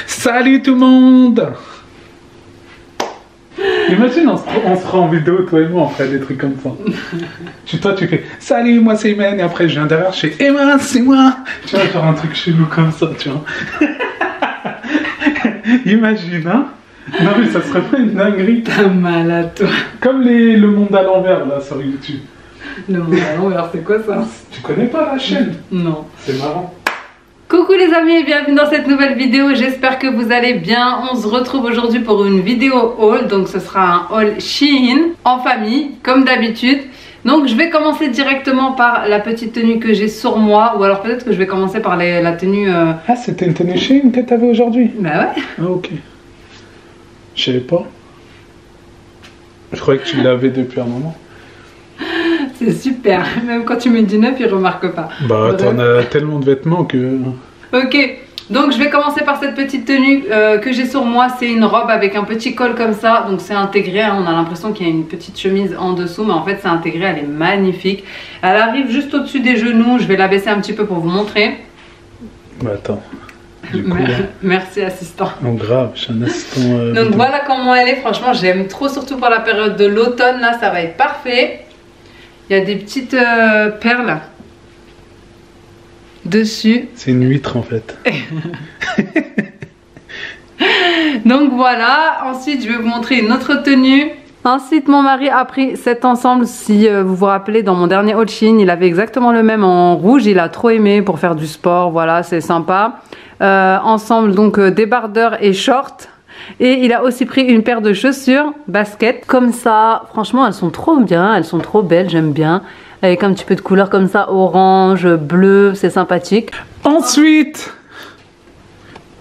Salut tout le monde! Imagine, on se fera en vidéo, toi et moi, on ferait des trucs comme ça. Toi, tu fais salut, moi c'est Imen, et après je viens derrière, je fais Emma, c'est moi! Tu vois, faire un truc chelou comme ça, tu vois. Imagine, hein? Non, mais ça serait pas une dinguerie. T'as malade, toi. Comme le monde à l'envers, là, sur YouTube. Le monde à l'envers, c'est quoi ça? Tu connais pas la chaîne? Non. C'est marrant. Coucou les amis et bienvenue dans cette nouvelle vidéo, j'espère que vous allez bien. On se retrouve aujourd'hui pour une vidéo haul, donc ce sera un haul Shein en famille comme d'habitude. Donc je vais commencer directement par la petite tenue que j'ai sur moi, ou alors peut-être que je vais commencer par la tenue... Ah, c'était une tenue Shein que t'avais aujourd'hui? Bah ouais. Ah ok. Je savais pas. Je croyais que tu l'avais depuis un moment. C'est super, même quand tu mets du neuf, ils remarquent pas. Bah t'en as tellement de vêtements que... Ok, donc je vais commencer par cette petite tenue que j'ai sur moi. C'est une robe avec un petit col comme ça, donc c'est intégré, hein. On a l'impression qu'il y a une petite chemise en dessous, mais en fait c'est intégré, elle est magnifique. Elle arrive juste au-dessus des genoux, je vais la baisser un petit peu pour vous montrer. Bah attends, du coup, merci assistant. Non grave, je suis un assistant donc vidéo. voilà comment elle est, franchement j'aime trop, surtout pour la période de l'automne, là ça va être parfait. Il y a des petites perles dessus. C'est une huître en fait. Donc voilà, ensuite je vais vous montrer une autre tenue. Ensuite mon mari a pris cet ensemble, si vous vous rappelez dans mon dernier haul Shein, il avait exactement le même en rouge, il a trop aimé pour faire du sport, voilà c'est sympa. Ensemble donc débardeur et short. Et il a aussi pris une paire de chaussures basket comme ça, franchement elles sont trop bien, elles sont trop belles, j'aime bien. Avec un petit peu de couleur comme ça, orange, bleu, c'est sympathique. Ensuite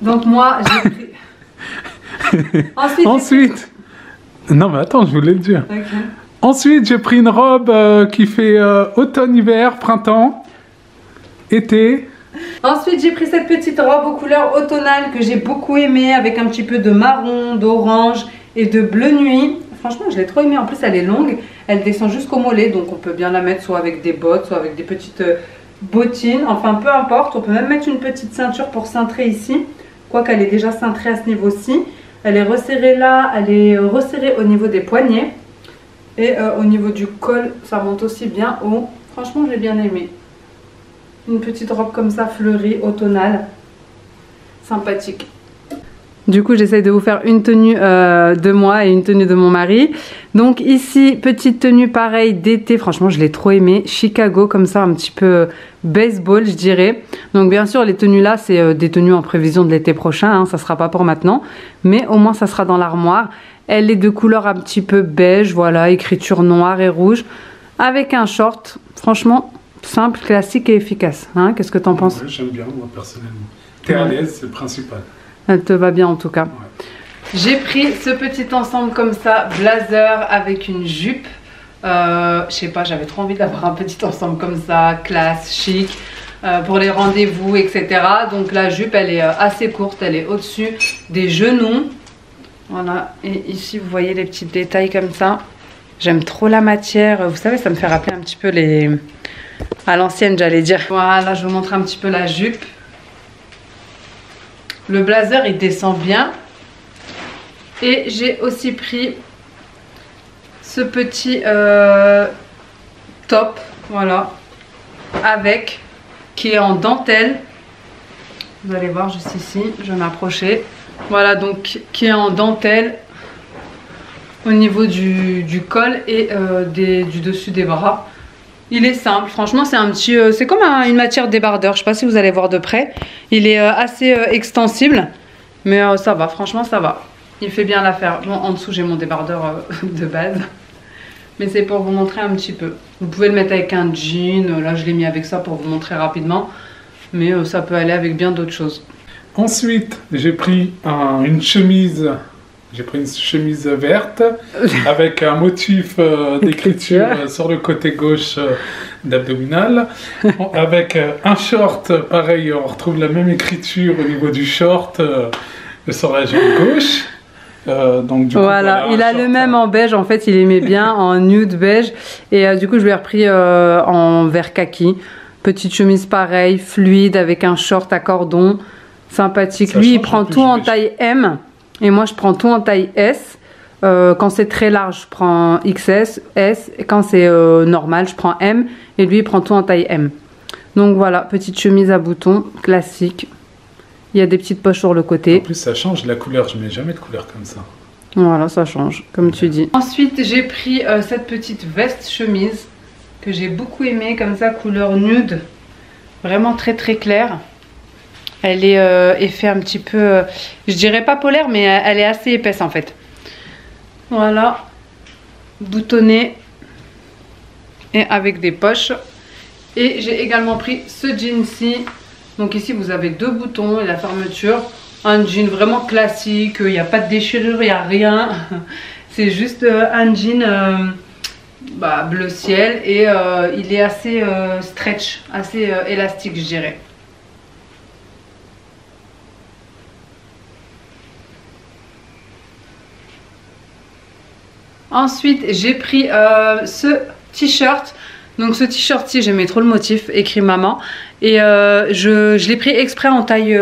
donc moi j'ai pris... Ensuite Non mais attends, je voulais le dire. Okay. Ensuite j'ai pris une robe qui fait automne, hiver, printemps, été. Ensuite j'ai pris cette petite robe aux couleurs automnales que j'ai beaucoup aimée, avec un petit peu de marron, d'orange et de bleu nuit. Franchement je l'ai trop aimée, en plus elle est longue, elle descend jusqu'au mollet, donc on peut bien la mettre soit avec des bottes, soit avec des petites bottines, enfin peu importe. On peut même mettre une petite ceinture pour cintrer ici, quoique elle est déjà cintrée à ce niveau-ci. Elle est resserrée là, elle est resserrée au niveau des poignets, et au niveau du col ça monte aussi bien haut. Franchement j'ai bien aimé. Une petite robe comme ça fleurie, automnale, sympathique. Du coup j'essaye de vous faire une tenue de moi et une tenue de mon mari. Donc ici petite tenue pareille d'été, franchement je l'ai trop aimée, Chicago comme ça, un petit peu baseball je dirais. Donc bien sûr les tenues là c'est des tenues en prévision de l'été prochain, hein, ça sera pas pour maintenant, mais au moins ça sera dans l'armoire. Elle est de couleur un petit peu beige, voilà, écriture noire et rouge, avec un short, franchement simple, classique et efficace. Hein, qu'est-ce que t'en penses? Ouais, j'aime bien moi personnellement. T'es à l'aise, c'est le principal. Elle te va bien en tout cas. Ouais. J'ai pris ce petit ensemble comme ça, blazer avec une jupe. Je sais pas, j'avais trop envie d'avoir un petit ensemble comme ça, classe, chic, pour les rendez-vous, etc. Donc la jupe, elle est assez courte, elle est au-dessus des genoux. Voilà, et ici vous voyez les petits détails comme ça. J'aime trop la matière, vous savez, ça me fait rappeler un petit peu les... à l'ancienne j'allais dire. Voilà, je vous montre un petit peu la jupe. Le blazer il descend bien. Et j'ai aussi pris ce petit top, voilà, avec, qui est en dentelle. Vous allez voir juste ici, je vais m'approcher. Voilà, donc qui est en dentelle au niveau du col et du dessus des bras. Il est simple, franchement c'est un petit, c'est comme une matière débardeur, je sais pas si vous allez voir de près. Il est assez extensible, mais ça va, franchement ça va. Il fait bien l'affaire. Bon, en dessous j'ai mon débardeur de base, mais c'est pour vous montrer un petit peu. Vous pouvez le mettre avec un jean, là je l'ai mis avec ça pour vous montrer rapidement, mais ça peut aller avec bien d'autres choses. Ensuite, j'ai pris une chemise. J'ai pris une chemise verte avec un motif d'écriture sur le côté gauche d'abdominal. Avec un short, pareil, on retrouve la même écriture au niveau du short sur la jambe gauche. Donc, du coup, voilà, il a le même en beige, en fait il aimait bien en nude beige. Et du coup je lui ai repris en vert kaki. Petite chemise pareille, fluide, avec un short à cordon. Sympathique. Lui, il prend tout en taille M et moi, je prends tout en taille S. Quand c'est très large, je prends XS, S. Et quand c'est normal, je prends M. Et lui, il prend tout en taille M. Donc voilà, petite chemise à boutons, classique. Il y a des petites poches sur le côté. En plus, ça change la couleur. Je mets jamais de couleur comme ça. Voilà, ça change, comme tu dis. Ensuite, j'ai pris cette petite veste chemise que j'ai beaucoup aimée, comme ça, couleur nude. Vraiment très très claire. Elle est effet un petit peu, je dirais pas polaire, mais elle est assez épaisse en fait. Voilà, boutonnée et avec des poches. Et j'ai également pris ce jean-ci. Donc ici vous avez 2 boutons et la fermeture. Un jean vraiment classique, il n'y a pas de déchirure, il n'y a rien. C'est juste un jean bleu ciel et il est assez stretch, assez élastique je dirais. Ensuite, j'ai pris ce t-shirt. Donc ce t-shirt-ci, j'aimais trop le motif, écrit maman. Et je l'ai pris exprès en taille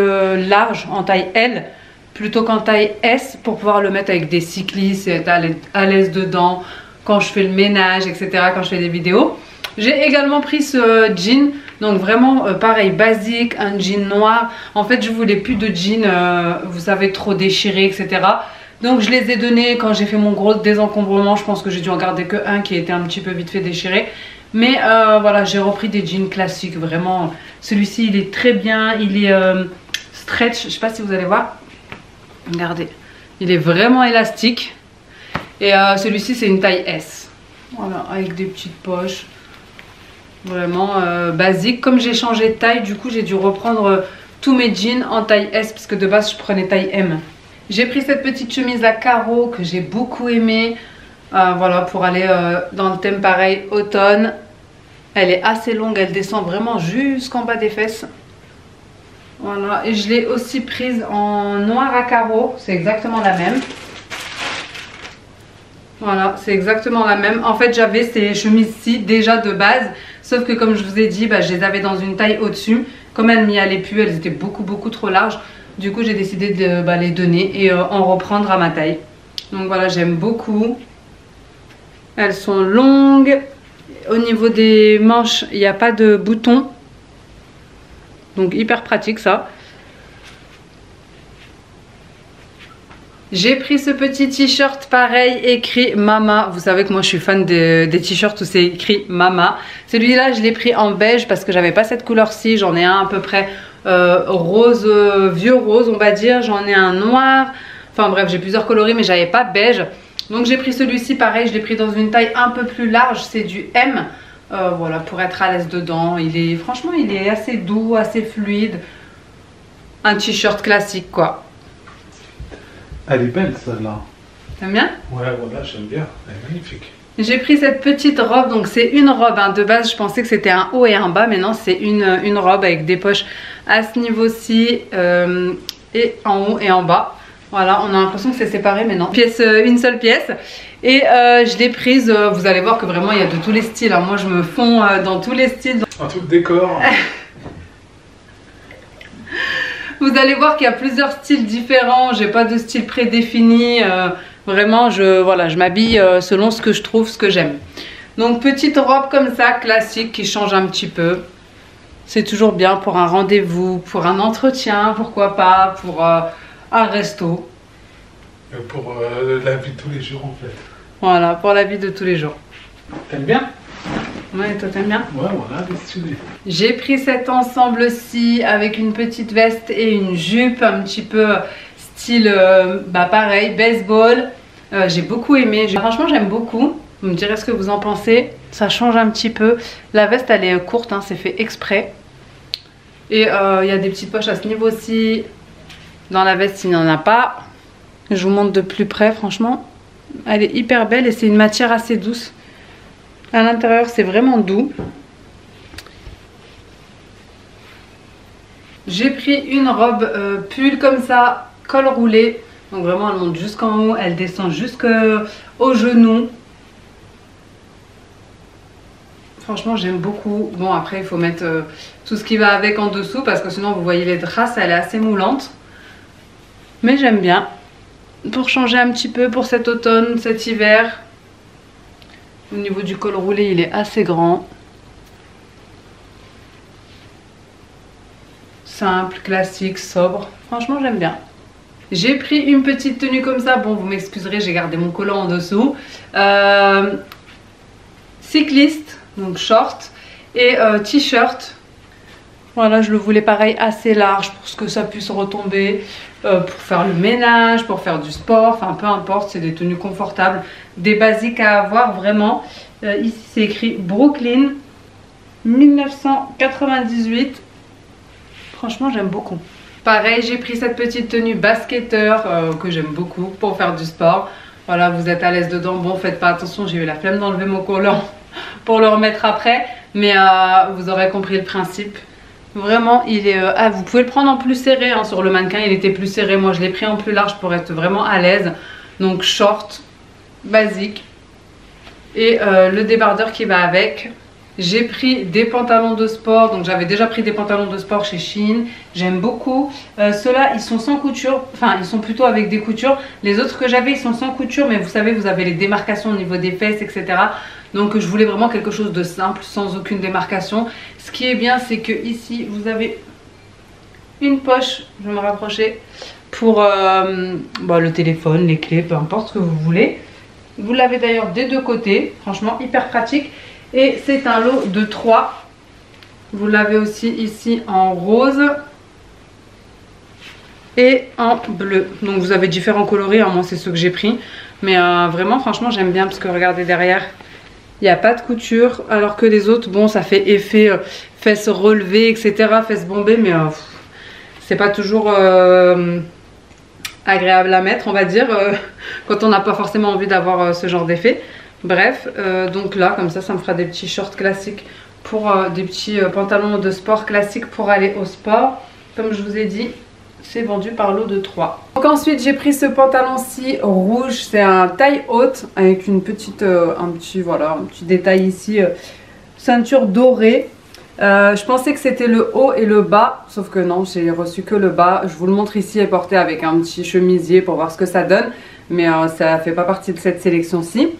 large, en taille L, plutôt qu'en taille S, pour pouvoir le mettre avec des cyclistes et être à l'aise dedans, quand je fais le ménage, etc., quand je fais des vidéos. J'ai également pris ce jean, donc vraiment pareil, basique, un jean noir. En fait, je voulais plus de jeans, vous savez, trop déchirés, etc. Donc je les ai donnés quand j'ai fait mon gros désencombrement. Je pense que j'ai dû en garder que un qui était un petit peu vite fait déchiré. Mais voilà, j'ai repris des jeans classiques. Vraiment, celui-ci il est très bien. Il est stretch, je sais pas si vous allez voir. Regardez, il est vraiment élastique. Et celui-ci c'est une taille S. Voilà, avec des petites poches. Vraiment basique. Comme j'ai changé de taille, du coup j'ai dû reprendre tous mes jeans en taille S. Parce que de base je prenais taille M. J'ai pris cette petite chemise à carreaux que j'ai beaucoup aimée. Voilà, pour aller dans le thème pareil, automne. Elle est assez longue, elle descend vraiment jusqu'en bas des fesses. Voilà, et je l'ai aussi prise en noir à carreaux. C'est exactement la même. Voilà, c'est exactement la même. En fait, j'avais ces chemises-ci déjà de base. Sauf que comme je vous ai dit, je les avais dans une taille au-dessus. Comme elles m'y allaient plus, elles étaient beaucoup trop larges. Du coup, j'ai décidé de les donner et en reprendre à ma taille. Donc voilà, j'aime beaucoup. Elles sont longues. Au niveau des manches, il n'y a pas de boutons. Donc hyper pratique ça. J'ai pris ce petit t-shirt pareil, écrit Mama. Vous savez que moi je suis fan des t-shirts où c'est écrit Mama. Celui-là, je l'ai pris en beige parce que j'avais pas cette couleur-ci. J'en ai un à peu près rose, vieux rose on va dire, j'en ai un noir, enfin bref j'ai plusieurs coloris mais j'avais pas beige, donc j'ai pris celui-ci pareil, je l'ai pris dans une taille un peu plus large, c'est du M, voilà, pour être à l'aise dedans. Franchement il est assez doux, assez fluide, un t-shirt classique quoi. Elle est belle celle-là. T'aimes bien? Ouais, voilà, j'aime bien, elle est magnifique. J'ai pris cette petite robe, donc c'est une robe, hein. De base je pensais que c'était un haut et un bas, mais non c'est une robe avec des poches à ce niveau-ci et en haut et en bas. Voilà, on a l'impression que c'est séparé, mais non, une seule pièce. Et je l'ai prise, vous allez voir que vraiment il y a de tous les styles, hein. Moi je me fonds dans tous les styles. Un tout décor. Vous allez voir qu'il y a plusieurs styles différents, j'ai pas de style prédéfini. Vraiment, je m'habille selon ce que je trouve, ce que j'aime. Donc, petite robe comme ça, classique, qui change un petit peu. C'est toujours bien pour un rendez-vous, pour un entretien, pourquoi pas, pour un resto. Pour la vie de tous les jours, en fait. Voilà, pour la vie de tous les jours. T'aimes bien? Ouais, toi t'aimes bien? Ouais, voilà, elle est stylée. J'ai pris cet ensemble-ci avec une petite veste et une jupe un petit peu style, pareil, baseball. J'ai beaucoup aimé. Franchement, j'aime beaucoup. Vous me direz ce que vous en pensez. Ça change un petit peu. La veste, elle est courte, hein, c'est fait exprès. Et il y a des petites poches à ce niveau-ci. Dans la veste, il n'y en a pas. Je vous montre de plus près, franchement. Elle est hyper belle et c'est une matière assez douce. À l'intérieur, c'est vraiment doux. J'ai pris une robe pull comme ça, col roulé. Donc vraiment, elle monte jusqu'en haut, elle descend jusqu'au genou. Franchement, j'aime beaucoup. Bon, après, il faut mettre tout ce qui va avec en dessous parce que sinon, vous voyez les draps, elle est assez moulante. Mais j'aime bien. Pour changer un petit peu pour cet automne, cet hiver. Au niveau du col roulé, il est assez grand. Simple, classique, sobre. Franchement, j'aime bien. J'ai pris une petite tenue comme ça. Bon, vous m'excuserez, j'ai gardé mon collant en dessous. Cycliste, donc short et t-shirt. Voilà, je le voulais pareil assez large pour que ça puisse retomber. Pour faire le ménage, pour faire du sport, enfin peu importe, c'est des tenues confortables, des basiques à avoir vraiment. Ici c'est écrit Brooklyn 1998. Franchement, j'aime beaucoup. Pareil, j'ai pris cette petite tenue basketteur que j'aime beaucoup pour faire du sport. Voilà, vous êtes à l'aise dedans. Bon, faites pas attention, j'ai eu la flemme d'enlever mon collant pour le remettre après, mais vous aurez compris le principe. Vraiment, il est. Vous pouvez le prendre en plus serré, hein, sur le mannequin, il était plus serré. Moi, je l'ai pris en plus large pour être vraiment à l'aise. Donc, short, basique. Et le débardeur qui va avec. J'ai pris des pantalons de sport. Donc, j'avais déjà pris des pantalons de sport chez Shein. J'aime beaucoup. Ceux-là, ils sont sans couture. Enfin, ils sont plutôt avec des coutures. Les autres que j'avais, ils sont sans couture. Mais vous savez, vous avez les démarcations au niveau des fesses, etc. Donc je voulais vraiment quelque chose de simple, sans aucune démarcation. Ce qui est bien, c'est que ici vous avez une poche, je vais me rapprocher, pour le téléphone, les clés, peu importe ce que vous voulez. Vous l'avez d'ailleurs des deux côtés, franchement hyper pratique. Et c'est un lot de 3. Vous l'avez aussi ici en rose et en bleu. Donc vous avez différents coloris, hein, moi c'est ceux que j'ai pris. Mais vraiment, franchement, j'aime bien parce que regardez derrière. Il n'y a pas de couture, alors que les autres, bon, ça fait effet fesses relevées, etc., fesses bombées, mais c'est pas toujours agréable à mettre, on va dire, quand on n'a pas forcément envie d'avoir ce genre d'effet. Bref, donc là, comme ça me fera des petits shorts classiques pour des petits pantalons de sport classiques pour aller au sport. Comme je vous ai dit, c'est vendu par lot de 3. Donc ensuite j'ai pris ce pantalon-ci rouge, c'est un taille haute avec une petite, un petit détail ici, ceinture dorée. Je pensais que c'était le haut et le bas, sauf que non, j'ai reçu que le bas. Je vous le montre ici, est porté avec un petit chemisier pour voir ce que ça donne, mais ça fait pas partie de cette sélection-ci.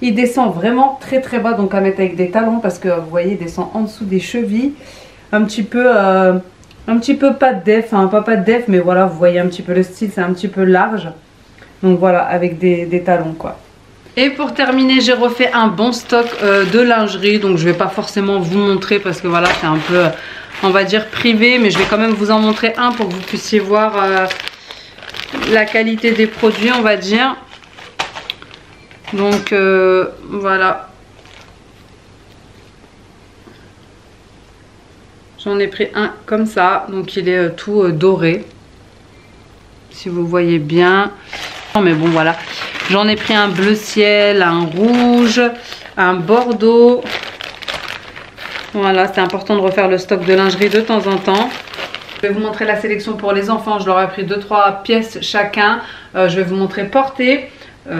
Il descend vraiment très très bas, donc à mettre avec des talons parce que vous voyez, il descend en dessous des chevilles, un petit peu pas de def, hein, pas de def, mais voilà, vous voyez un petit peu le style, c'est un petit peu large. Donc voilà, avec des talons quoi. Et pour terminer, j'ai refait un bon stock de lingerie. Donc je vais pas forcément vous montrer parce que voilà, c'est un peu, on va dire, privé. Mais je vais quand même vous en montrer un pour que vous puissiez voir la qualité des produits, on va dire. Donc voilà. J'en ai pris un comme ça, donc il est tout doré, si vous voyez bien. Non mais bon voilà, j'en ai pris un bleu ciel, un rouge, un bordeaux. Voilà, c'est important de refaire le stock de lingerie de temps en temps. Je vais vous montrer la sélection pour les enfants, je leur ai pris 2-3 pièces chacun. Je vais vous montrer portée.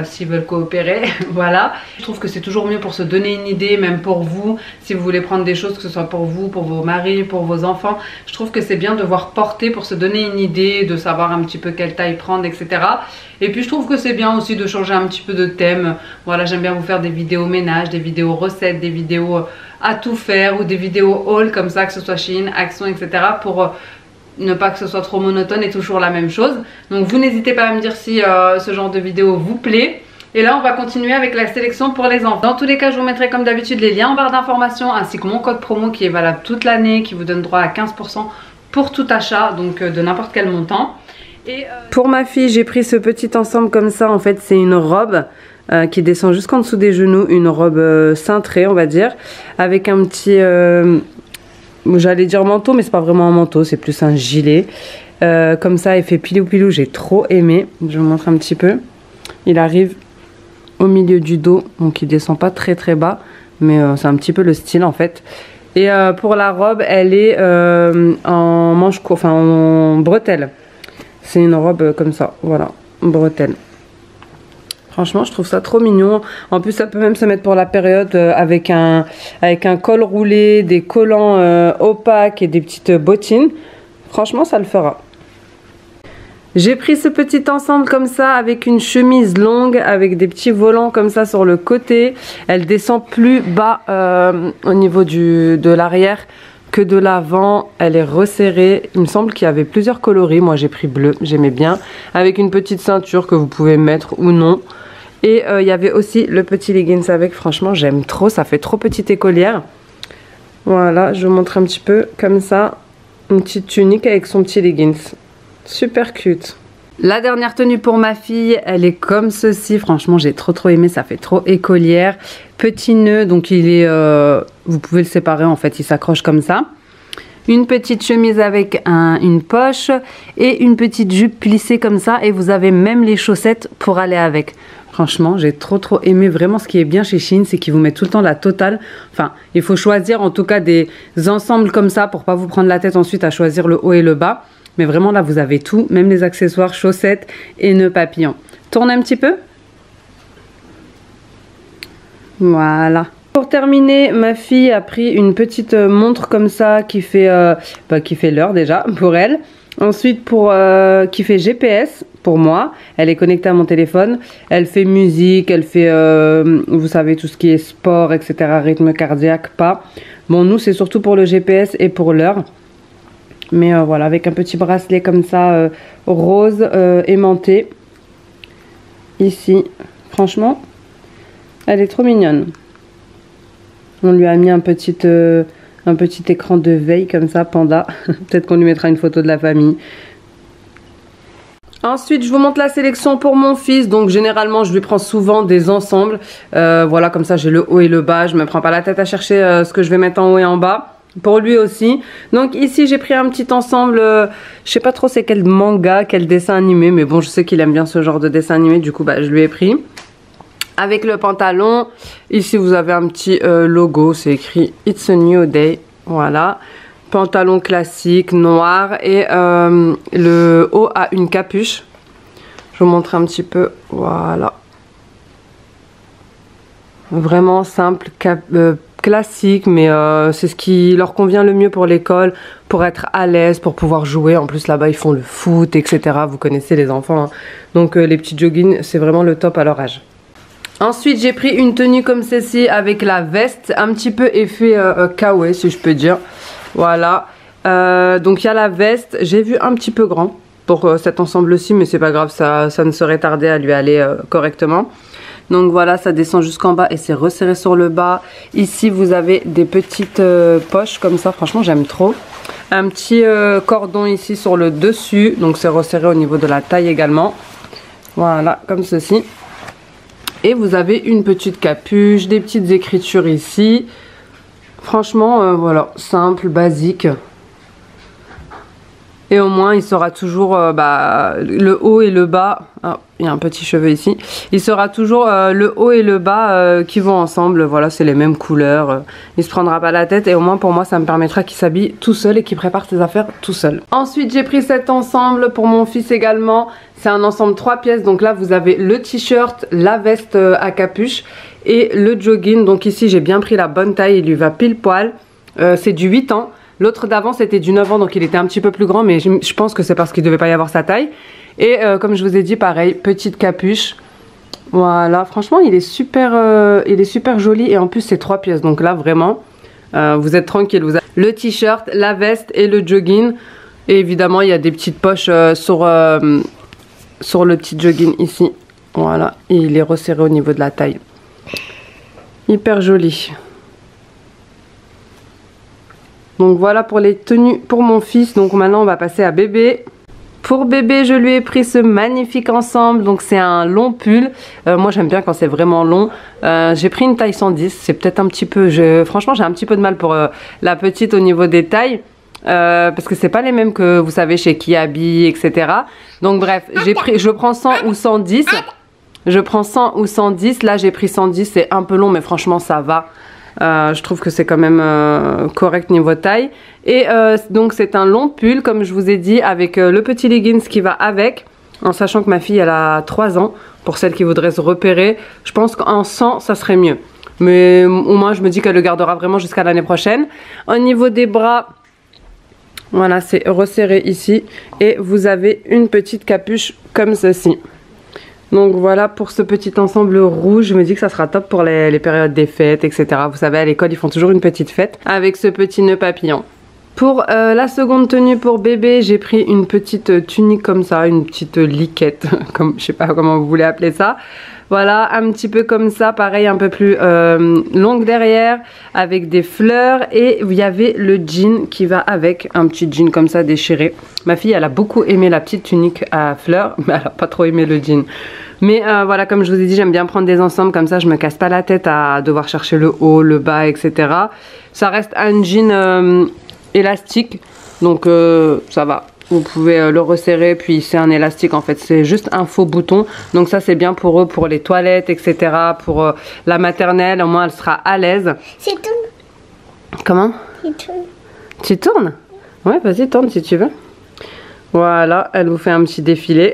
S'ils veulent coopérer, voilà. Je trouve que c'est toujours mieux pour se donner une idée, même pour vous, si vous voulez prendre des choses, que ce soit pour vous, pour vos maris, pour vos enfants. Je trouve que c'est bien de voir porter pour se donner une idée, de savoir un petit peu quelle taille prendre, etc. Et puis je trouve que c'est bien aussi de changer un petit peu de thème. Voilà, j'aime bien vous faire des vidéos ménage, des vidéos recettes, des vidéos à tout faire ou des vidéos haul comme ça, que ce soit Shein, Action, etc. pour ne pas que ce soit trop monotone et toujours la même chose. Donc vous n'hésitez pas à me dire si ce genre de vidéo vous plaît. Et là on va continuer avec la sélection pour les enfants. Dans tous les cas je vous mettrai comme d'habitude les liens en barre d'informations ainsi que mon code promo qui est valable toute l'année, qui vous donne droit à 15% pour tout achat, donc de n'importe quel montant. Et pour ma fille j'ai pris ce petit ensemble comme ça, en fait c'est une robe qui descend jusqu'en dessous des genoux, une robe cintrée on va dire, avec un petit, j'allais dire manteau mais c'est pas vraiment un manteau, c'est plus un gilet. Comme ça, il fait pilou pilou, j'ai trop aimé. Je vous montre un petit peu. Il arrive au milieu du dos, donc il descend pas très très bas, mais c'est un petit peu le style en fait. Et pour la robe, elle est en manche court, enfin en bretelle. C'est une robe comme ça, voilà, bretelle. Franchement, je trouve ça trop mignon. En plus, ça peut même se mettre pour la période avec un col roulé, des collants opaques et des petites bottines. Franchement, ça le fera. J'ai pris ce petit ensemble comme ça avec une chemise longue avec des petits volants comme ça sur le côté. Elle descend plus bas au niveau de l'arrière que de l'avant. Elle est resserrée. Il me semble qu'il y avait plusieurs coloris. Moi j'ai pris bleu, j'aimais bien. Avec une petite ceinture que vous pouvez mettre ou non. Et il y avait aussi le petit leggings avec. Franchement j'aime trop, ça fait trop petite écolière. Voilà, je vous montre un petit peu comme ça. Une petite tunique avec son petit leggings. Super cute. La dernière tenue pour ma fille, elle est comme ceci. Franchement, j'ai trop aimé. Ça fait trop écolière. Petit nœud, donc il est... vous pouvez le séparer en fait. Il s'accroche comme ça. Une petite chemise avec une poche. Et une petite jupe plissée comme ça. Et vous avez même les chaussettes pour aller avec. Franchement, j'ai trop aimé. Vraiment, ce qui est bien chez Shein, c'est qu'ils vous mettent tout le temps la totale. Enfin, il faut choisir en tout cas des ensembles comme ça pour pas vous prendre la tête ensuite à choisir le haut et le bas. Mais vraiment là vous avez tout, même les accessoires, chaussettes et nœuds papillons. Tournez un petit peu. Voilà. Pour terminer, ma fille a pris une petite montre comme ça qui fait l'heure déjà pour elle. Ensuite qui fait GPS pour moi. Elle est connectée à mon téléphone. Elle fait musique, elle fait vous savez tout ce qui est sport, etc. Rythme cardiaque, pas. Bon nous c'est surtout pour le GPS et pour l'heure. Mais voilà, avec un petit bracelet comme ça, rose, aimanté. Ici, franchement, elle est trop mignonne. On lui a mis un petit écran de veille comme ça, panda. Peut-être qu'on lui mettra une photo de la famille. Ensuite, je vous montre la sélection pour mon fils. Donc, généralement, je lui prends souvent des ensembles. Voilà, comme ça, j'ai le haut et le bas. Je me prends pas la tête à chercher ce que je vais mettre en haut et en bas. Pour lui aussi. Donc ici j'ai pris un petit ensemble, je sais pas trop c'est quel manga, quel dessin animé, mais bon je sais qu'il aime bien ce genre de dessin animé, du coup bah je lui ai pris. Avec le pantalon, ici vous avez un petit logo, c'est écrit It's a New Day, voilà. Pantalon classique, noir et le haut a une capuche. Je vous montre un petit peu, voilà. Vraiment simple, classique, mais c'est ce qui leur convient le mieux pour l'école, pour être à l'aise, pour pouvoir jouer. En plus là-bas ils font le foot, etc. Vous connaissez les enfants, hein. Donc les petits joggings c'est vraiment le top à leur âge. Ensuite j'ai pris une tenue comme celle-ci avec la veste, un petit peu effet kawaii si je peux dire. Voilà, donc il y a la veste, j'ai vu un petit peu grand pour cet ensemble-ci, mais c'est pas grave, ça ne serait tardé à lui aller correctement. Donc voilà, ça descend jusqu'en bas et c'est resserré sur le bas. Ici vous avez des petites poches comme ça, franchement j'aime trop. Un petit cordon ici sur le dessus, donc c'est resserré au niveau de la taille également. Voilà, comme ceci. Et vous avez une petite capuche, des petites écritures ici. Franchement, voilà, simple, basique. Et au moins il sera toujours le haut et le bas. Ah, il y a un petit cheveu ici. Il sera toujours le haut et le bas qui vont ensemble. Voilà, c'est les mêmes couleurs. Il se prendra pas la tête et au moins pour moi ça me permettra qu'il s'habille tout seul et qu'il prépare ses affaires tout seul. Ensuite j'ai pris cet ensemble pour mon fils également. C'est un ensemble 3 pièces. Donc là vous avez le t-shirt, la veste à capuche et le jogging. Donc ici j'ai bien pris la bonne taille. Il lui va pile poil. C'est du 8 ans. L'autre d'avant c'était du 9 ans, donc il était un petit peu plus grand, mais je pense que c'est parce qu'il ne devait pas y avoir sa taille. Et comme je vous ai dit, pareil, petite capuche. Voilà, franchement il est super joli et en plus c'est 3 pièces. Donc là vraiment, vous êtes tranquille. Vous avez le t-shirt, la veste et le jogging. Et évidemment il y a des petites poches sur le petit jogging ici. Voilà, et il est resserré au niveau de la taille. Hyper joli. Donc voilà pour les tenues pour mon fils. Donc maintenant on va passer à bébé. Pour bébé, je lui ai pris ce magnifique ensemble. Donc c'est un long pull. Moi j'aime bien quand c'est vraiment long. J'ai pris une taille 110. C'est peut-être un petit peu... Franchement j'ai un petit peu de mal pour la petite au niveau des tailles. Parce que c'est pas les mêmes que vous savez chez Kiabi, etc. Donc bref, je prends 100 ou 110. Je prends 100 ou 110. Là j'ai pris 110. C'est un peu long mais franchement ça va. Je trouve que c'est quand même correct niveau taille. Et donc c'est un long pull comme je vous ai dit avec le petit leggings qui va avec. En sachant que ma fille elle a 3 ans. Pour celles qui voudraient se repérer, je pense qu'en 100 ça serait mieux. Mais au moins je me dis qu'elle le gardera vraiment jusqu'à l'année prochaine. Au niveau des bras, voilà, c'est resserré ici. Et vous avez une petite capuche comme ceci. Donc voilà pour ce petit ensemble rouge. Je me dis que ça sera top pour les périodes des fêtes, etc. Vous savez, à l'école, ils font toujours une petite fête avec ce petit nœud papillon. Pour la seconde tenue pour bébé, j'ai pris une petite tunique comme ça, une petite liquette, comme je sais pas comment vous voulez appeler ça. Voilà, un petit peu comme ça, pareil, un peu plus longue derrière, avec des fleurs. Et il y avait le jean qui va avec, un petit jean comme ça déchiré. Ma fille, elle a beaucoup aimé la petite tunique à fleurs, mais elle n'a pas trop aimé le jean. Mais voilà, comme je vous ai dit, j'aime bien prendre des ensembles comme ça, je me casse pas la tête à devoir chercher le haut, le bas, etc. Ça reste un jean élastique, donc ça va. Vous pouvez le resserrer, puis c'est un élastique en fait, c'est juste un faux bouton. Donc ça c'est bien pour eux, pour les toilettes, etc. Pour la maternelle, au moins elle sera à l'aise. C'est tout. Comment? Tu tournes. Tu tournes? Ouais, vas-y, tourne si tu veux. Voilà, elle vous fait un petit défilé.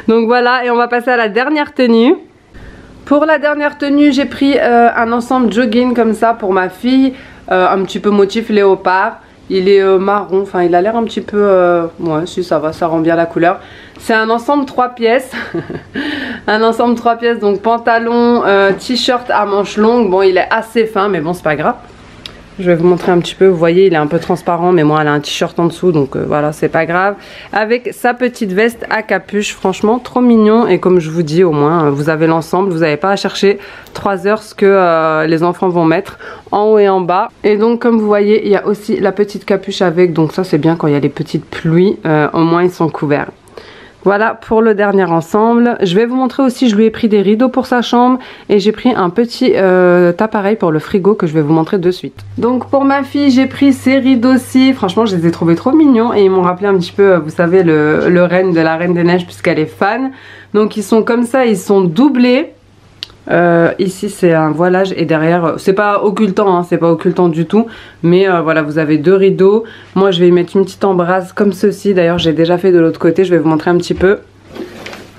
Donc voilà, et on va passer à la dernière tenue. Pour la dernière tenue, j'ai pris un ensemble jogging comme ça pour ma fille. Un petit peu motif léopard. Il est marron, enfin il a l'air un petit peu... ouais, si ça va, ça rend bien la couleur. C'est un ensemble 3 pièces. Un ensemble 3 pièces, donc pantalon, t-shirt à manches longues. Bon, il est assez fin, mais bon, c'est pas grave. Je vais vous montrer un petit peu, vous voyez, il est un peu transparent, mais moi, elle a un t-shirt en dessous, donc voilà, c'est pas grave. Avec sa petite veste à capuche, franchement, trop mignon. Et comme je vous dis, au moins, vous avez l'ensemble, vous n'avez pas à chercher 3 heures ce que les enfants vont mettre en haut et en bas. Et donc, comme vous voyez, il y a aussi la petite capuche avec, donc ça, c'est bien quand il y a les petites pluies, au moins, ils sont couverts. Voilà pour le dernier ensemble. Je vais vous montrer aussi, je lui ai pris des rideaux pour sa chambre et j'ai pris un petit appareil pour le frigo que je vais vous montrer de suite. Donc pour ma fille, j'ai pris ces rideaux-ci. Franchement, je les ai trouvés trop mignons et ils m'ont rappelé un petit peu, vous savez, le renne de la Reine des Neiges puisqu'elle est fan. Donc ils sont comme ça, ils sont doublés. Ici c'est un voilage et derrière c'est pas occultant, hein, c'est pas occultant du tout, mais voilà, vous avez 2 rideaux. Moi je vais y mettre une petite embrasse comme ceci, d'ailleurs j'ai déjà fait de l'autre côté, je vais vous montrer un petit peu.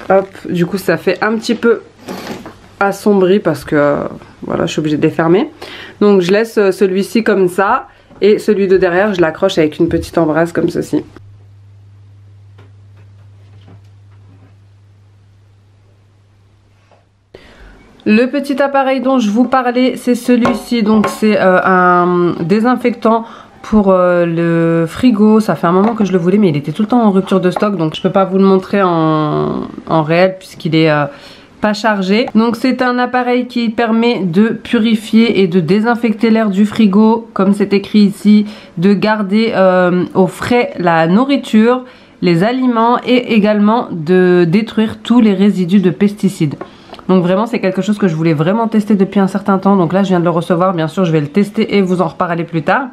Hop, du coup ça fait un petit peu assombri parce que voilà, je suis obligée de les fermer. Donc je laisse celui-ci comme ça et celui de derrière je l'accroche avec une petite embrasse comme ceci. Le petit appareil dont je vous parlais, c'est celui-ci. Donc c'est un désinfectant pour le frigo. Ça fait un moment que je le voulais, mais il était tout le temps en rupture de stock. Donc je peux pas vous le montrer en réel puisqu'il est pas chargé. Donc c'est un appareil qui permet de purifier et de désinfecter l'air du frigo. Comme c'est écrit ici, de garder au frais la nourriture, les aliments et également de détruire tous les résidus de pesticides. Donc vraiment c'est quelque chose que je voulais vraiment tester depuis un certain temps. Donc là je viens de le recevoir, bien sûr je vais le tester et vous en reparler plus tard.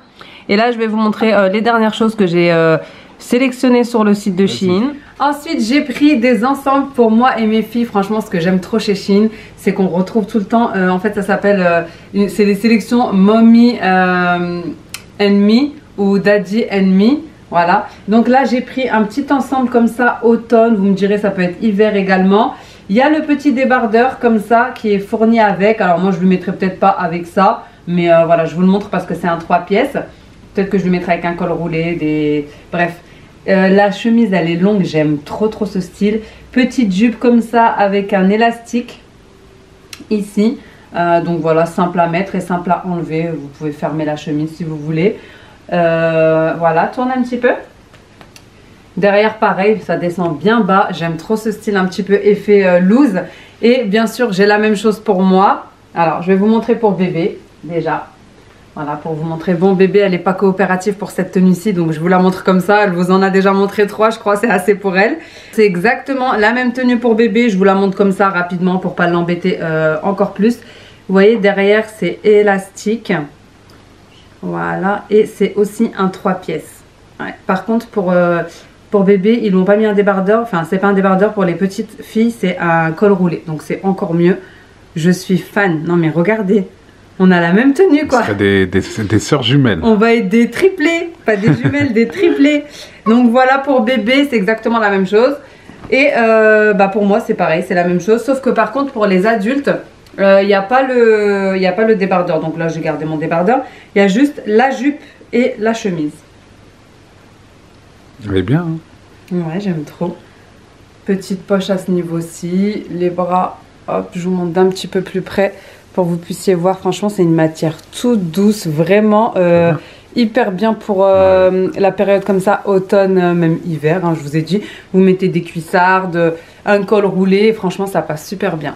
Et là je vais vous montrer les dernières choses que j'ai sélectionnées sur le site de Shein. Ensuite j'ai pris des ensembles pour moi et mes filles. Franchement ce que j'aime trop chez Shein, c'est qu'on retrouve tout le temps, en fait ça s'appelle, c'est les sélections Mommy and Me ou Daddy and Me. Voilà, donc là j'ai pris un petit ensemble comme ça automne, vous me direz ça peut être hiver également. Il y a le petit débardeur comme ça qui est fourni avec. Alors moi je ne le mettrai peut-être pas avec ça, mais voilà, je vous le montre parce que c'est un 3 pièces. Peut-être que je le mettrai avec un col roulé, bref. La chemise elle est longue, j'aime trop ce style. Petite jupe comme ça avec un élastique ici. Donc voilà, simple à mettre et simple à enlever. Vous pouvez fermer la chemise si vous voulez. Voilà, tourne un petit peu. Derrière, pareil, ça descend bien bas. J'aime trop ce style un petit peu effet loose. Et bien sûr, j'ai la même chose pour moi. Alors, je vais vous montrer pour bébé, déjà. Voilà, pour vous montrer. Bon, bébé, elle n'est pas coopérative pour cette tenue-ci, donc je vous la montre comme ça. Elle vous en a déjà montré 3, je crois, c'est assez pour elle. C'est exactement la même tenue pour bébé. Je vous la montre comme ça rapidement pour pas l'embêter encore plus. Vous voyez, derrière, c'est élastique. Voilà, et c'est aussi un 3 pièces. Ouais. Par contre, pour bébé, ils n'ont pas mis un débardeur. Enfin, c'est pas un débardeur pour les petites filles, c'est un col roulé. Donc, c'est encore mieux. Je suis fan. Non, mais regardez. On a la même tenue, quoi. Ce serait des sœurs jumelles. On va être des triplés. Pas des jumelles, des triplés. Donc, voilà pour bébé, c'est exactement la même chose. Et pour moi, c'est pareil, c'est la même chose. Sauf que par contre, pour les adultes, il n'y a pas le débardeur. Donc là, j'ai gardé mon débardeur. Il y a juste la jupe et la chemise. Elle est bien, hein. Ouais, j'aime trop. Petite poche à ce niveau-ci. Les bras, hop, je vous montre d'un petit peu plus près pour que vous puissiez voir. Franchement, c'est une matière toute douce, vraiment hyper bien pour la période comme ça, automne, même hiver, hein, je vous ai dit. Vous mettez des cuissardes, un col roulé, franchement, ça passe super bien.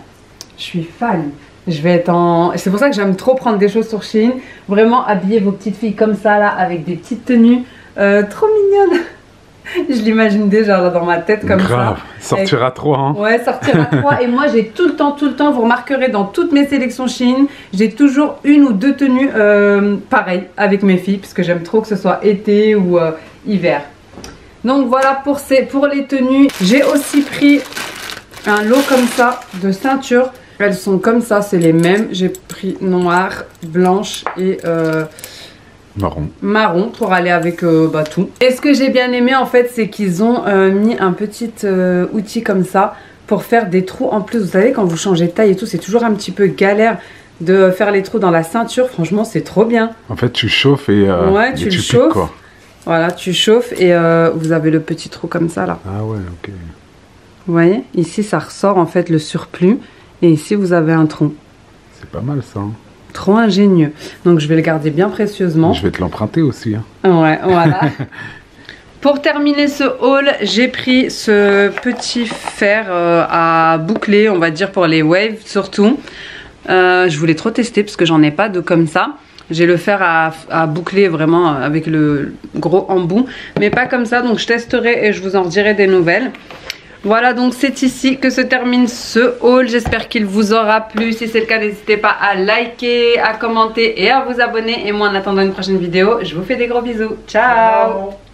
Je suis fan. Je vais être en... C'est pour ça que j'aime trop prendre des choses sur Shein. Vraiment, habiller vos petites filles comme ça, là, avec des petites tenues trop mignonnes. Je l'imagine déjà là, dans ma tête comme grave. Ça. Sortir à 3, hein. Ouais, sortir à 3. Et moi, j'ai tout le temps, vous remarquerez dans toutes mes sélections Shein, j'ai toujours une ou deux tenues pareilles avec mes filles, puisque j'aime trop que ce soit été ou hiver. Donc voilà pour les tenues. J'ai aussi pris un lot comme ça de ceintures. Elles sont comme ça, c'est les mêmes. J'ai pris noire, blanche et... marron pour aller avec tout. Et ce que j'ai bien aimé en fait, c'est qu'ils ont mis un petit outil comme ça pour faire des trous en plus. Vous savez, quand vous changez de taille et tout, c'est toujours un petit peu galère de faire les trous dans la ceinture. Franchement, c'est trop bien. En fait, tu chauffes et ouais, tu le chauffes. Piques, quoi. Voilà, tu chauffes et vous avez le petit trou comme ça là. Ah ouais, ok. Vous voyez, ici ça ressort en fait le surplus et ici vous avez un trou. C'est pas mal ça, hein. Trop ingénieux. Donc je vais le garder bien précieusement. Je vais te l'emprunter aussi, hein. Ouais, voilà. Pour terminer ce haul, j'ai pris ce petit fer à boucler, on va dire pour les waves surtout. Je voulais trop tester parce que j'en ai pas de comme ça. J'ai le fer à boucler vraiment avec le gros embout, mais pas comme ça. Donc je testerai et je vous en dirai des nouvelles. Voilà, donc c'est ici que se termine ce haul. J'espère qu'il vous aura plu. Si c'est le cas, n'hésitez pas à liker, à commenter et à vous abonner. Et moi, en attendant une prochaine vidéo, je vous fais des gros bisous. Ciao!